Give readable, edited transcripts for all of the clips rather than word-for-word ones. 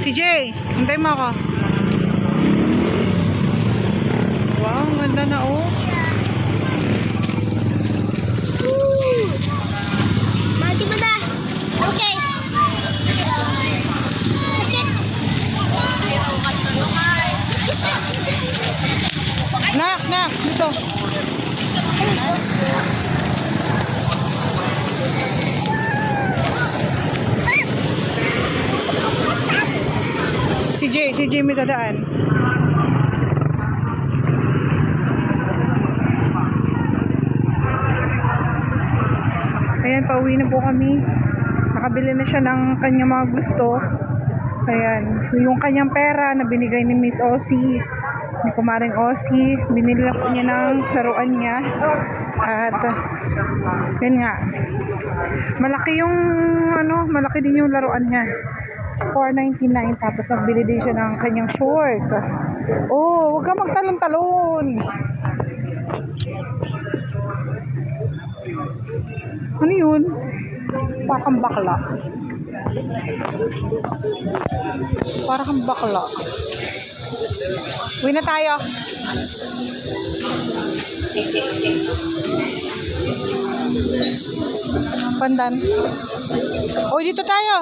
Si Jay, hintay mo ako. Wow, ang ganda na oh. Mati mo na. Okay. Nak, dito. Si Jay may dadaan. Ayan, pauwi na po kami. Nakabili na siya ng kanyang mga gusto. Ayan, yung kanyang pera na binigay ni Miss Ossie, ni Kumaring Ossie, binili na po niya ng laruan niya. At yun nga, malaki din yung laruan niya. $4.99, tapos nagbili din siya ng kanyang short. Oh, huwag ka magtalon-talon. Ano yun? Parang bakla. Parang bakla. Uwi na tayo. Pandan. Oh, dito tayo.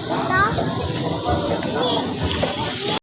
Ito?